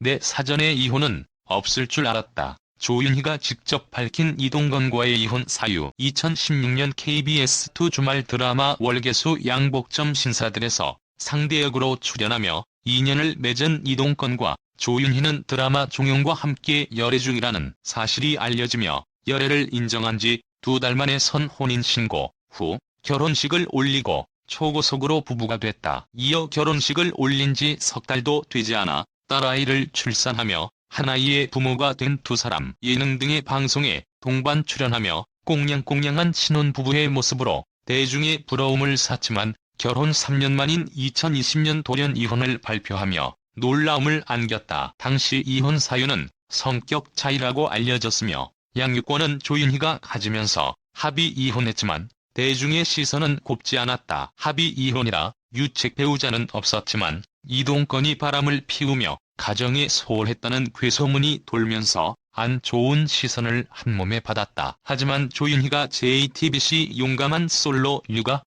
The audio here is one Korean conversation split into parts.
내 사전에 이혼은 없을 줄 알았다. 조윤희가 직접 밝힌 이동건과의 이혼 사유. 2016년 KBS2 주말 드라마 월계수 양복점 신사들에서 상대역으로 출연하며 인연을 맺은 이동건과 조윤희는 드라마 종영과 함께 열애 중이라는 사실이 알려지며 열애를 인정한 지 2달 만에 선혼인신고 후 결혼식을 올리고 초고속으로 부부가 됐다. 이어 결혼식을 올린 지 석 달도 되지 않아 딸아이를 출산하며 한 아이의 부모가 된 두 사람. 예능 등의 방송에 동반 출연하며 꽁냥꽁냥한 신혼부부의 모습으로 대중의 부러움을 샀지만 결혼 3년 만인 2020년 돌연 이혼을 발표하며 놀라움을 안겼다. 당시 이혼 사유는 성격 차이라고 알려졌으며 양육권은 조윤희가 가지면서 합의 이혼했지만 대중의 시선은 곱지 않았다. 합의 이혼이라 유책 배우자는 없었지만 이동건이 바람을 피우며 가정에 소홀했다는 괴소문이 돌면서 안 좋은 시선을 한몸에 받았다. 하지만 조윤희가 JTBC 용감한 솔로 육아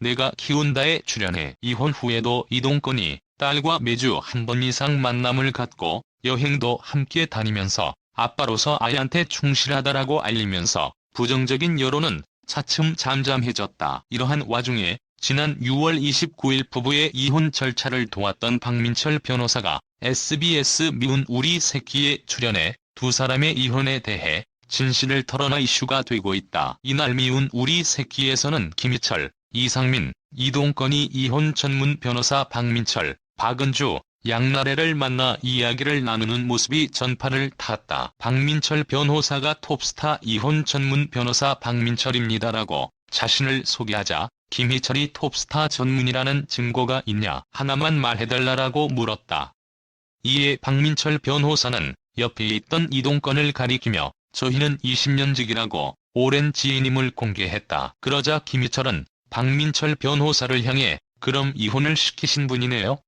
내가 키운다에 출연해 이혼 후에도 이동건이 딸과 매주 한 번 이상 만남을 갖고 여행도 함께 다니면서 아빠로서 아이한테 충실하다라고 알리면서 부정적인 여론은 차츰 잠잠해졌다. 이러한 와중에 지난 6월 29일 부부의 이혼 절차를 도왔던 박민철 변호사가 SBS 미운 우리 새끼에 출연해 두 사람의 이혼에 대해 진실을 털어놔 이슈가 되고 있다. 이날 미운 우리 새끼에서는 김희철, 이상민, 이동건이 이혼 전문 변호사 박민철, 박은주, 양나래를 만나 이야기를 나누는 모습이 전파를 탔다. 박민철 변호사가 톱스타 이혼 전문 변호사 박민철입니다라고 자신을 소개하자 김희철이 톱스타 전문이라는 증거가 있냐 하나만 말해달라고 물었다. 이에 박민철 변호사는 옆에 있던 이동건을 가리키며 저희는 20년직이라고 오랜 지인임을 공개했다. 그러자 김희철은 박민철 변호사를 향해 그럼 이혼을 시키신 분이네요?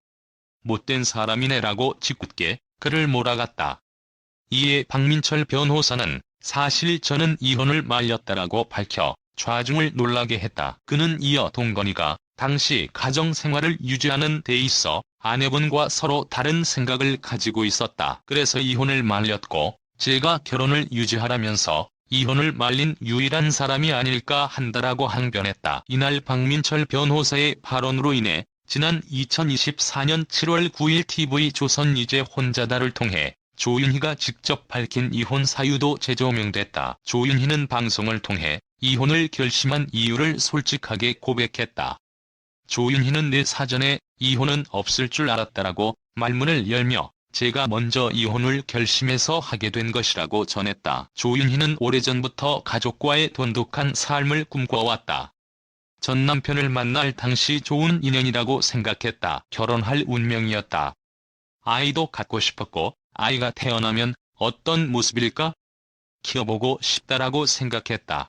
못된 사람이네라고 짓궂게 그를 몰아갔다. 이에 박민철 변호사는 사실 저는 이혼을 말렸다라고 밝혀 좌중을 놀라게 했다. 그는 이어 동건이가 당시 가정생활을 유지하는 데 있어 아내분과 서로 다른 생각을 가지고 있었다. 그래서 이혼을 말렸고 제가 결혼을 유지하라면서 이혼을 말린 유일한 사람이 아닐까 한다라고 항변했다. 이날 박민철 변호사의 발언으로 인해 지난 2024년 7월 9일 TV조선 이제 혼자다를 통해 조윤희가 직접 밝힌 이혼 사유도 재조명됐다. 조윤희는 방송을 통해 이혼을 결심한 이유를 솔직하게 고백했다. 조윤희는 내 사전에 이혼은 없을 줄 알았다라고 말문을 열며 제가 먼저 이혼을 결심해서 하게 된 것이라고 전했다. 조윤희는 오래전부터 가족과의 돈독한 삶을 꿈꿔왔다. 전 남편을 만날 당시 좋은 인연이라고 생각했다. 결혼할 운명이었다. 아이도 갖고 싶었고 아이가 태어나면 어떤 모습일까? 키워보고 싶다라고 생각했다.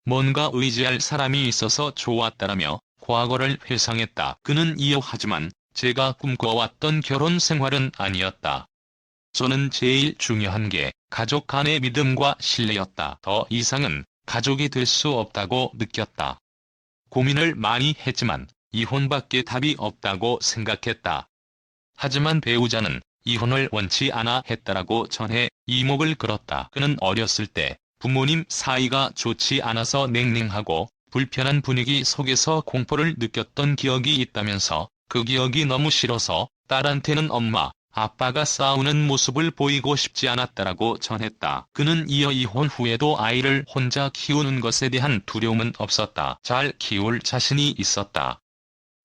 뭔가 의지할 사람이 있어서 좋았다라며 과거를 회상했다. 그는 이어 하지만 제가 꿈꿔왔던 결혼 생활은 아니었다. 저는 제일 중요한 게 가족 간의 믿음과 신뢰였다. 더 이상은 가족이 될 수 없다고 느꼈다. 고민을 많이 했지만 이혼밖에 답이 없다고 생각했다. 하지만 배우자는 이혼을 원치 않아 했다라고 전해 이목을 끌었다. 그는 어렸을 때 부모님 사이가 좋지 않아서 냉랭하고 불편한 분위기 속에서 공포를 느꼈던 기억이 있다면서 그 기억이 너무 싫어서 딸한테는 엄마, 아빠가 싸우는 모습을 보이고 싶지 않았다라고 전했다. 그는 이어 이혼 후에도 아이를 혼자 키우는 것에 대한 두려움은 없었다. 잘 키울 자신이 있었다.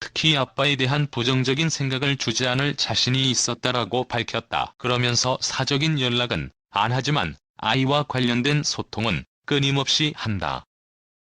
특히 아빠에 대한 부정적인 생각을 주지 않을 자신이 있었다라고 밝혔다. 그러면서 사적인 연락은 안 하지만 아이와 관련된 소통은 끊임없이 한다.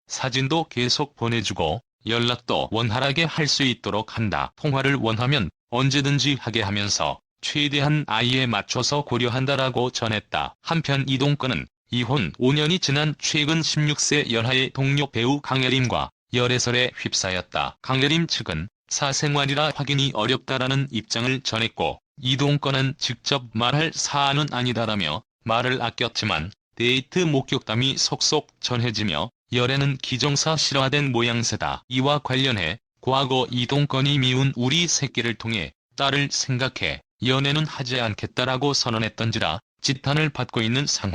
사진도 계속 보내주고 연락도 원활하게 할 수 있도록 한다. 통화를 원하면 언제든지 하게 하면서 최대한 아이에 맞춰서 고려한다라고 전했다. 한편 이동건은 이혼 5년이 지난 최근 16세 연하의 동료 배우 강예림과 열애설에 휩싸였다. 강예림 측은 사생활이라 확인이 어렵다라는 입장을 전했고 이동건은 직접 말할 사안은 아니다라며 말을 아꼈지만 데이트 목격담이 속속 전해지며 열애는 기정사실화된 모양새다. 이와 관련해 과거 이동건이 미운 우리 새끼를 통해 딸을 생각해 연애는 하지 않겠다라고 선언했던지라 지탄을 받고 있는 상황.